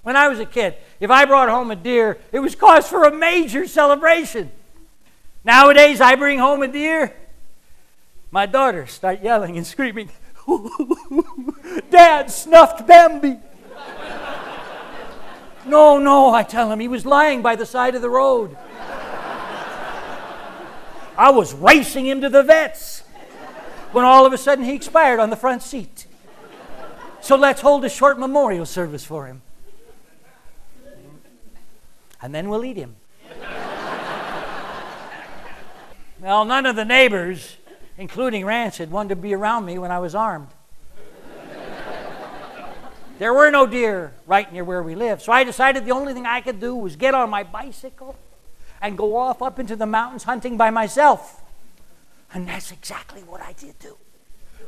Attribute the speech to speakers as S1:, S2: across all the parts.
S1: When I was a kid, if I brought home a deer, it was cause for a major celebration. Nowadays, I bring home a deer, my daughters start yelling and screaming, Dad snuffed Bambi. No, I tell him, he was lying by the side of the road. I was racing him to the vet's when all of a sudden he expired on the front seat. So let's hold a short memorial service for him. And then we'll eat him. Well, none of the neighbors, including Rancid, wanted to be around me when I was armed. There were no deer right near where we lived, so I decided the only thing I could do was get on my bicycle and go off up into the mountains hunting by myself. And that's exactly what I did do.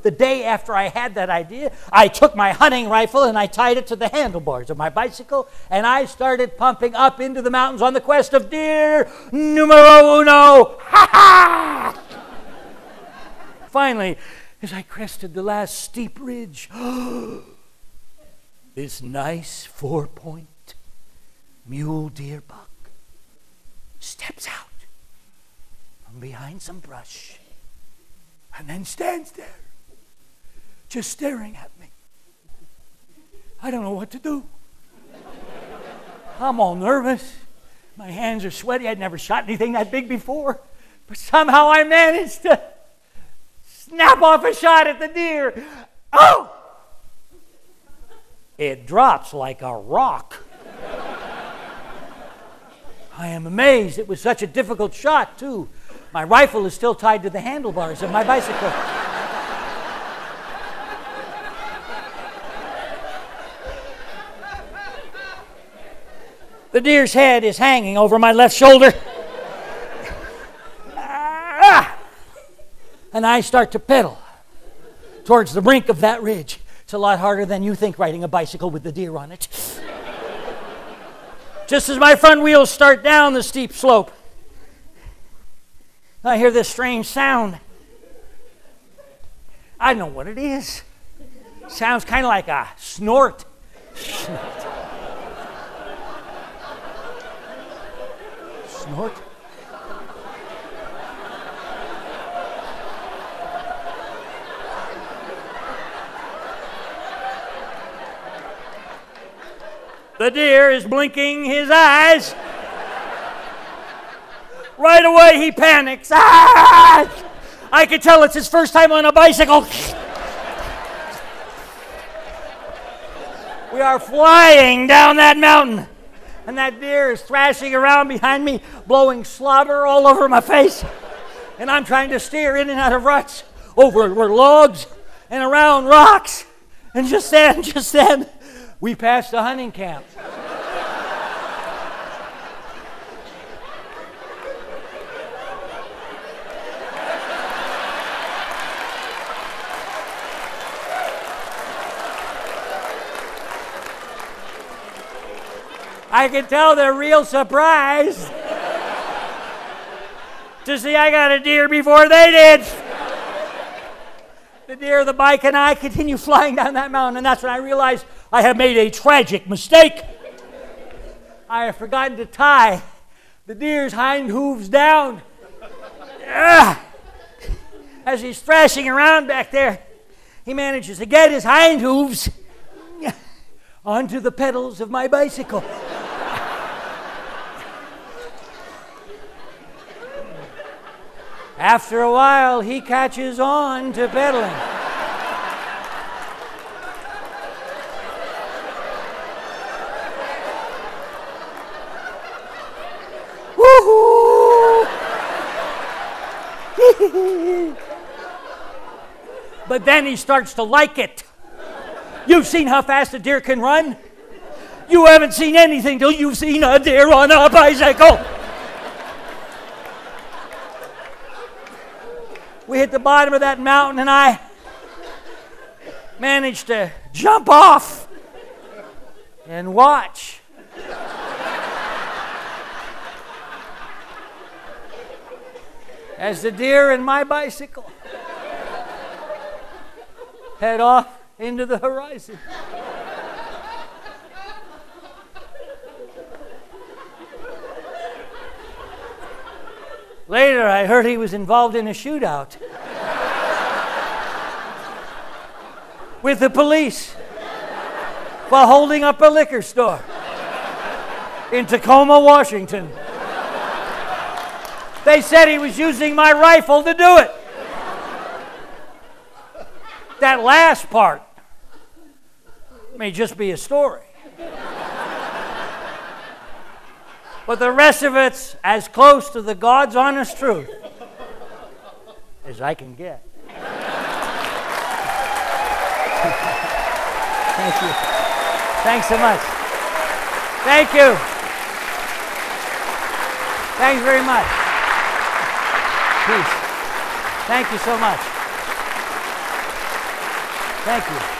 S1: The day after I had that idea, I took my hunting rifle and I tied it to the handlebars of my bicycle, and I started pumping up into the mountains on the quest of deer numero uno. Ha ha! Finally, as I crested the last steep ridge, this nice 4-point mule deer buck steps out from behind some brush and then stands there, just staring at me. I don't know what to do. I'm all nervous. My hands are sweaty. I'd never shot anything that big before. But somehow I managed to snap off a shot at the deer. Oh! It drops like a rock. I am amazed. It was such a difficult shot, too. My rifle is still tied to the handlebars of my bicycle. The deer's head is hanging over my left shoulder. And I start to pedal towards the brink of that ridge. It's a lot harder than you think, riding a bicycle with the deer on it. Just as my front wheels start down the steep slope, I hear this strange sound. I don't know what it is. Sounds kind of like a snort. Snort? The deer is blinking his eyes. Right away he panics. Ah! I can tell it's his first time on a bicycle. We are flying down that mountain, and that deer is thrashing around behind me, blowing slobber all over my face. And I'm trying to steer in and out of ruts, over logs and around rocks. And just then, we passed the hunting camp. I can tell they're real surprised to see I got a deer before they did. The deer, the bike, and I continue flying down that mountain, and that's when I realized I have made a tragic mistake. I have forgotten to tie the deer's hind hooves down. As he's thrashing around back there, he manages to get his hind hooves onto the pedals of my bicycle. After a while, he catches on to pedaling. Woohoo! But then he starts to like it. You've seen how fast a deer can run? You haven't seen anything till you've seen a deer on a bicycle. We hit the bottom of that mountain, and I managed to jump off and watch. As the deer and my bicycle head off into the horizon. Later, I heard he was involved in a shootout with the police while holding up a liquor store in Tacoma, Washington. They said he was using my rifle to do it. That last part may just be a story. But the rest of it's as close to the God's honest truth as I can get. Thank you. Thanks so much. Thank you. Thanks very much. Peace. Thank you so much. Thank you.